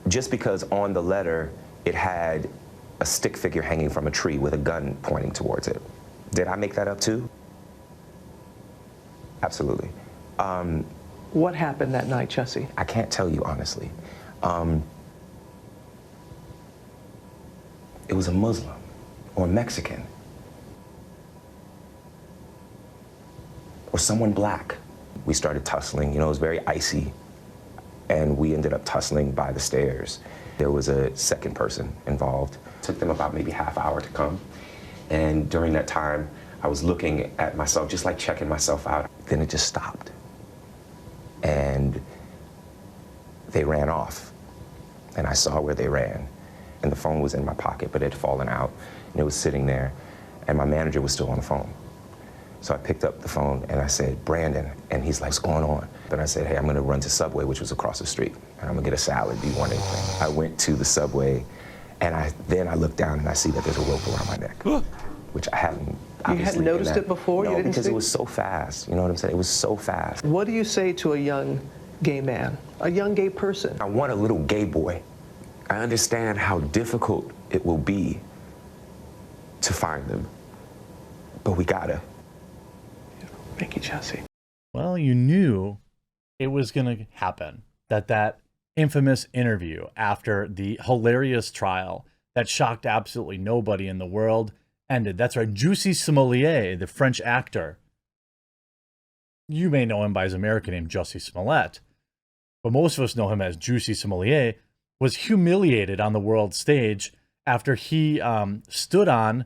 just because on the letter it had a stick figure hanging from a tree with a gun pointing towards it. Did I make that up too? Absolutely. What happened that night, Jussie? I can't tell you honestly. It was a Muslim or Mexican or someone black. We started tussling, you know, it was very icy, and we ended up tussling by the stairs. There was a second person involved. It took them about maybe half hour to come, and during that time, I was looking at myself, just like checking myself out. Then it just stopped, and they ran off, and I saw where they ran, and the phone was in my pocket, but it had fallen out, and it was sitting there, and my manager was still on the phone. So I picked up the phone and I said, Brandon, and he's like, what's going on? Then I said, hey, I'm gonna run to Subway, which was across the street, and I'm gonna get a salad. Do you want anything? I went to the Subway, and then I look down and I see that there's a rope around my neck, which I hadn't. You hadn't noticed it before? No, you didn't because see? It was so fast. You know what I'm saying? It was so fast. What do you say to a young gay man, a young gay person? I want a little gay boy. I understand how difficult it will be to find them, but we gotta. Thank you, Jussie. Well, you knew it was going to happen. That infamous interview after the hilarious trial that shocked absolutely nobody in the world ended. That's right. Jussie Smollett, the French actor. You may know him by his American name, Jussie Smollett, but most of us know him as Jussie Smollett, was humiliated on the world stage after he stood on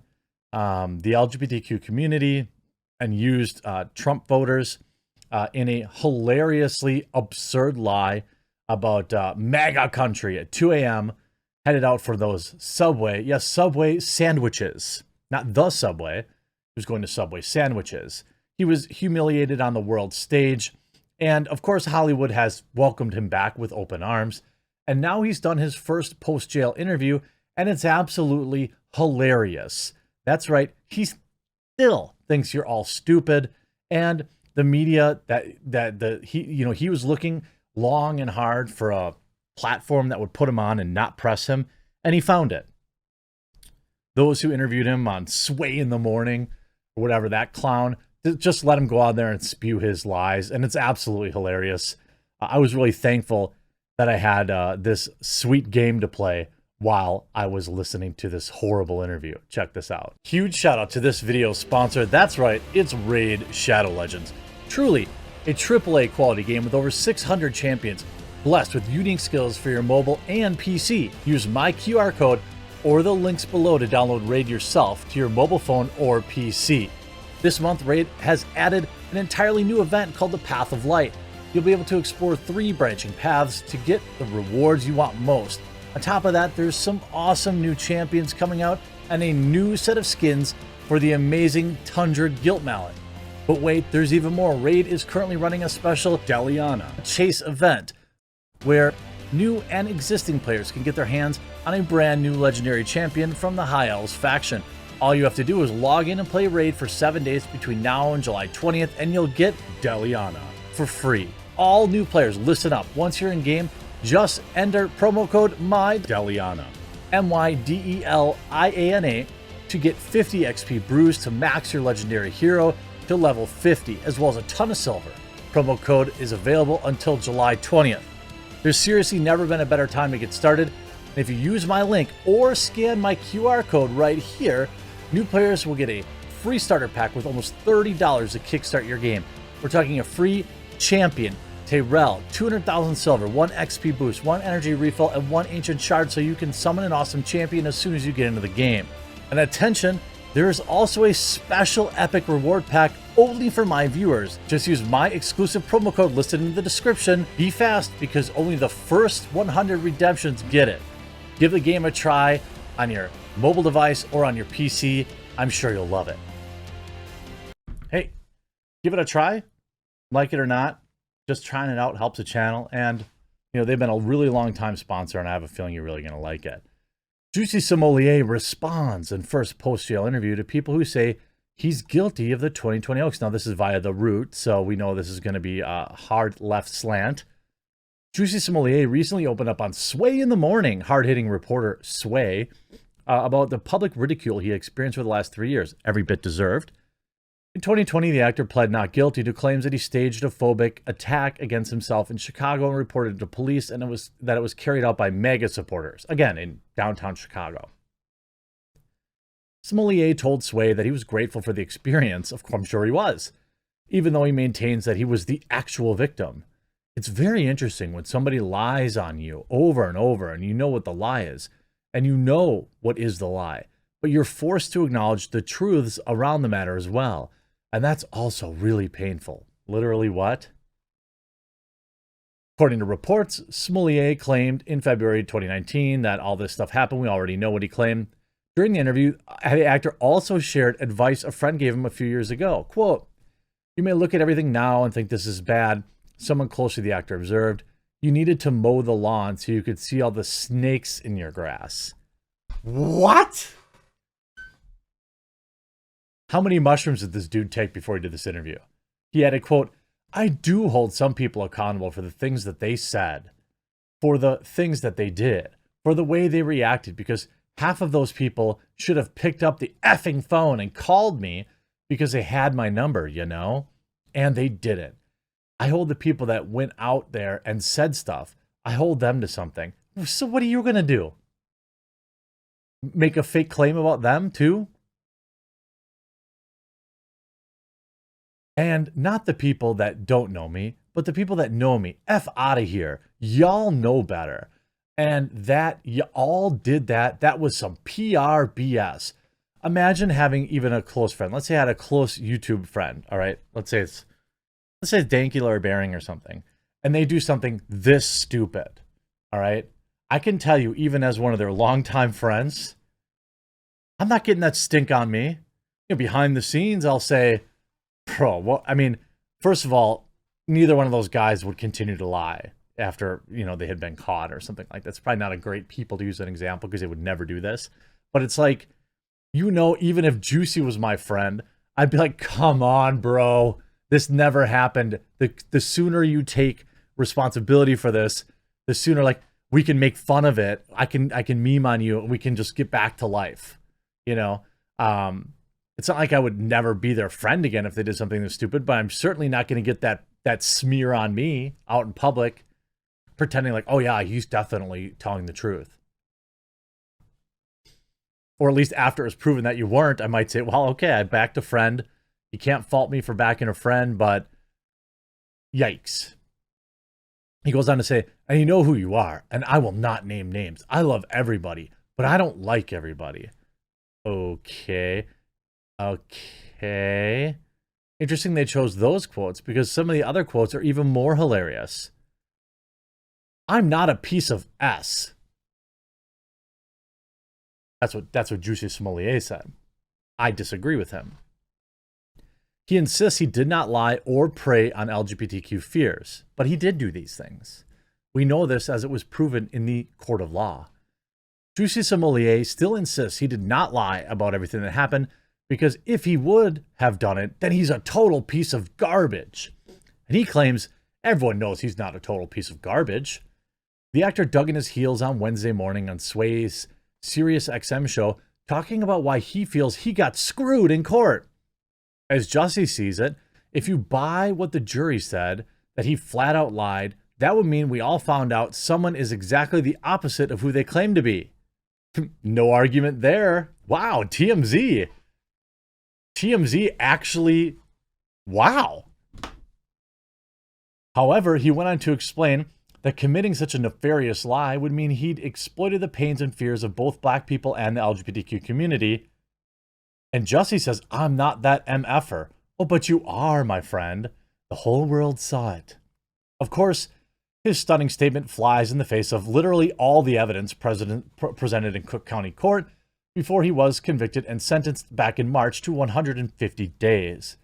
the LGBTQ community and used Trump voters in a hilariously absurd lie about MAGA country at 2 a.m., headed out for those Subway, yes, Subway sandwiches. Not the Subway. He was going to Subway sandwiches. He was humiliated on the world stage. And of course, Hollywood has welcomed him back with open arms. And now he's done his first post-jail interview, and it's absolutely hilarious. That's right. He still thinks you're all stupid. And the media he was looking long and hard for a platform that would put him on and not press him, and he found it. Those who interviewed him on Sway in the Morning or whatever, that clown, just let him go out there and spew his lies, and it's absolutely hilarious. I was really thankful that I had this sweet game to play while I was listening to this horrible interview. Check this out. Huge shout out to this video sponsor. That's right, it's Raid Shadow Legends. Truly a AAA quality game with over 600 champions, blessed with unique skills for your mobile and PC. Use my QR code or the links below to download Raid yourself to your mobile phone or PC. This month, Raid has added an entirely new event called the Path of Light. You'll be able to explore 3 branching paths to get the rewards you want most. On top of that, there's some awesome new champions coming out and a new set of skins for the amazing Tundra Gilt Mallet. But wait, there's even more. Raid is currently running a special Deliana Chase event where new and existing players can get their hands on a brand new legendary champion from the High Elves faction. All you have to do is log in and play Raid for 7 days between now and July 20th, and you'll get Deliana for free. All new players, listen up. Once you're in game, just enter promo code MYDELIANA, MYDELIANA, to get 50 XP brews to max your legendary hero to level 50, as well as a ton of silver. Promo code is available until July 20th. There's seriously never been a better time to get started. And if you use my link or scan my QR code right here, new players will get a free starter pack with almost $30 to kickstart your game. We're talking a free champion, Tyrell, 200,000 silver, 1 XP boost, 1 energy refill, and 1 ancient shard so you can summon an awesome champion as soon as you get into the game. And attention, there is also a special epic reward pack only for my viewers. Just use my exclusive promo code listed in the description. Be fast because only the first 100 redemptions get it. Give the game a try on your mobile device or on your PC. I'm sure you'll love it. Hey, give it a try. Like it or not, just trying it out helps the channel. And, you know, they've been a really long time sponsor, and I have a feeling you're really going to like it. Jussie Smollett responds in first post-jail interview to people who say he's guilty of the 2020 hoax. Now, this is via The Root, so we know this is going to be a hard left slant. Jussie Smollett recently opened up on Sway in the Morning, hard-hitting reporter Sway, about the public ridicule he experienced for the last 3 years, every bit deserved. In 2020, the actor pled not guilty to claims that he staged a phobic attack against himself in Chicago and reported to police and it was carried out by MAGA supporters, again, in downtown Chicago. Smollett told Sway that he was grateful for the experience. Of course, I'm sure he was, even though he maintains that he was the actual victim. It's very interesting when somebody lies on you over and over and you know what the lie is and you know what is the lie, but you're forced to acknowledge the truths around the matter as well. And that's also really painful. Literally what? According to reports, Smollett claimed in February 2019 that all this stuff happened. We already know what he claimed. During the interview, the actor also shared advice a friend gave him a few years ago. Quote, "You may look at everything now and think this is bad." Someone close to the actor observed, "You needed to mow the lawn so you could see all the snakes in your grass." What? How many mushrooms did this dude take before he did this interview? He added, quote, "I do hold some people accountable for the things that they said, for the things that they did, for the way they reacted, because half of those people should have picked up the effing phone and called me because they had my number, you know? And they didn't. I hold the people that went out there and said stuff. I hold them to something. So what are you going to do? Make a fake claim about them too? And not the people that don't know me, but the people that know me. F out of here. Y'all know better. And that you all did that. That was some PR BS. Imagine having even a close friend. Let's say I had a close YouTube friend. All right. Let's say it's Dankula or Bearing or something. And they do something this stupid. All right. I can tell you, even as one of their longtime friends, I'm not getting that stink on me. You know, behind the scenes, I'll say, bro, well, I mean, first of all, neither one of those guys would continue to lie after, you know, they had been caught or something like that. It's probably not a great people to use an example because they would never do this. But it's like, you know, even if Jussie was my friend, I'd be like, come on, bro. This never happened. The sooner you take responsibility for this, the sooner, like, we can make fun of it. I can meme on you and we can just get back to life. You know? It's not like I would never be their friend again if they did something that's stupid, but I'm certainly not going to get that smear on me out in public, pretending like, oh yeah, he's definitely telling the truth. Or at least after it's proven that you weren't, I might say, well, okay, I backed a friend. You can't fault me for backing a friend, but yikes. He goes on to say, and you know who you are, and I will not name names. I love everybody, but I don't like everybody. Okay. Interesting they chose those quotes because some of the other quotes are even more hilarious. I'm not a piece of S. That's what Jussie Smollett said. I disagree with him. He insists he did not lie or prey on LGBTQ fears, but he did do these things. We know this as it was proven in the court of law. Jussie Smollett still insists he did not lie about everything that happened because if he would have done it, then he's a total piece of garbage. And he claims everyone knows he's not a total piece of garbage. The actor dug in his heels on Wednesday morning on Sway's Sirius XM show, talking about why he feels he got screwed in court. As Jussie sees it, if you buy what the jury said, that he flat out lied, that would mean we all found out someone is exactly the opposite of who they claim to be. No argument there. Wow, TMZ. TMZ actually, wow. However, he went on to explain that committing such a nefarious lie would mean he'd exploited the pains and fears of both black people and the LGBTQ community. And Jussie says, I'm not that MFer. Oh, but you are, my friend. The whole world saw it. Of course, his stunning statement flies in the face of literally all the evidence presented in Cook County Court before he was convicted and sentenced back in March to 150 days.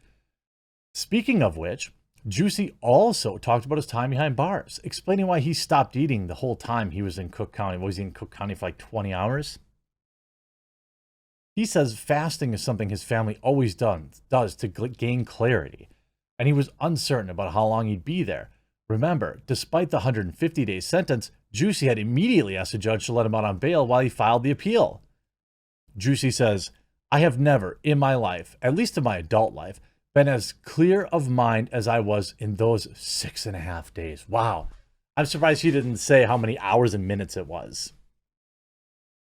Speaking of which, Jussie also talked about his time behind bars, explaining why he stopped eating the whole time he was in Cook County. Was he in Cook County for like 20 hours? He says fasting is something his family always does to gain clarity, and he was uncertain about how long he'd be there. Remember, despite the 150-day sentence, Jussie had immediately asked the judge to let him out on bail while he filed the appeal. Jussie says, "I have never in my life, at least in my adult life, been as clear of mind as I was in those 6.5 days." Wow. I'm surprised he didn't say how many hours and minutes it was.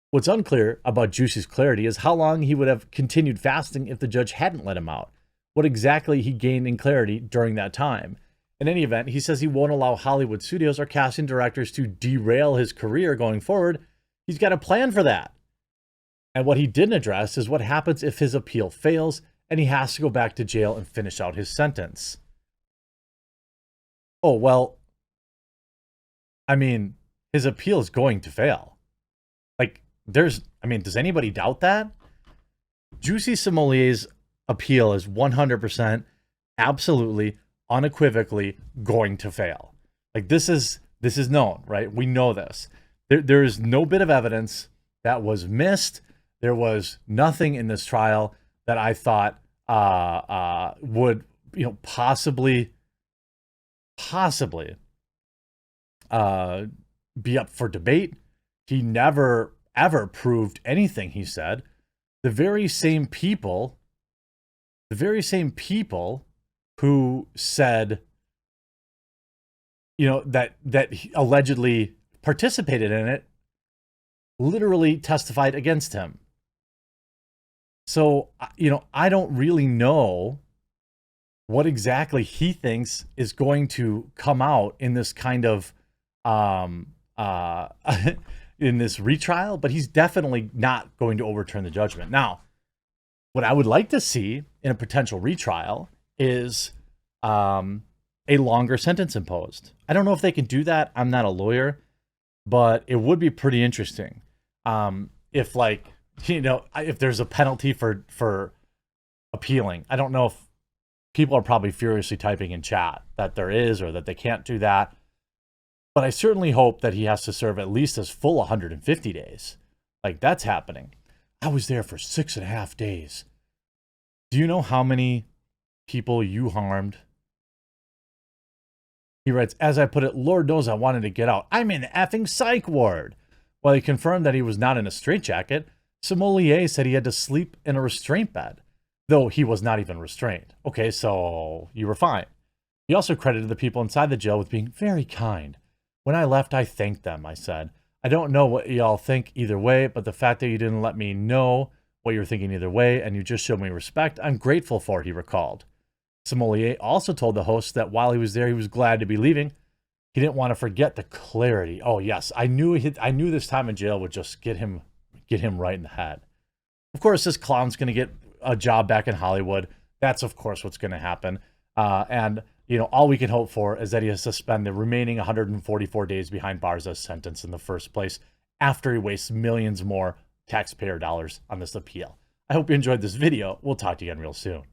What's unclear about Jussie's clarity is how long he would have continued fasting if the judge hadn't let him out. What exactly he gained in clarity during that time. In any event, he says he won't allow Hollywood studios or casting directors to derail his career going forward. He's got a plan for that. And what he didn't address is what happens if his appeal fails and he has to go back to jail and finish out his sentence. Oh, well, I mean, his appeal is going to fail. Like, does anybody doubt that? Jussie Smollett's appeal is 100% absolutely unequivocally going to fail. Like, this is known, right? We know this. There is no bit of evidence that was missed. There was nothing in this trial that I thought would, possibly be up for debate. He never ever proved anything he said. The very same people who said, that he allegedly participated in it, literally testified against him. So, I don't really know what exactly he thinks is going to come out in this kind of, in this retrial, but he's definitely not going to overturn the judgment. Now, what I would like to see in a potential retrial is a longer sentence imposed. I don't know if they can do that. I'm not a lawyer, but it would be pretty interesting. If there's a penalty for appealing. I don't know if people are probably furiously typing in chat that there is or that they can't do that. But I certainly hope that he has to serve at least his full 150 days. Like, that's happening. I was there for 6.5 days. Do you know how many people you harmed? He writes, "As I put it, Lord knows I wanted to get out. I'm in the effing psych ward." While he confirmed that he was not in a straitjacket, Smollett said he had to sleep in a restraint bed, though he was not even restrained. Okay, so you were fine. He also credited the people inside the jail with being very kind. "When I left, I thanked them," I said. "I don't know what y'all think either way, but the fact that you didn't let me know what you were thinking either way, and you just showed me respect, I'm grateful for," he recalled. Smollett also told the host that while he was there, he was glad to be leaving. He didn't want to forget the clarity. Oh, yes, I knew this time in jail would just get him right in the head. Of course, this clown's going to get a job back in Hollywood. That's, of course, what's going to happen. And all we can hope for is that he has to spend the remaining 144 days behind bars as sentenced in the first place after he wastes millions more taxpayer dollars on this appeal. I hope you enjoyed this video. We'll talk to you again real soon.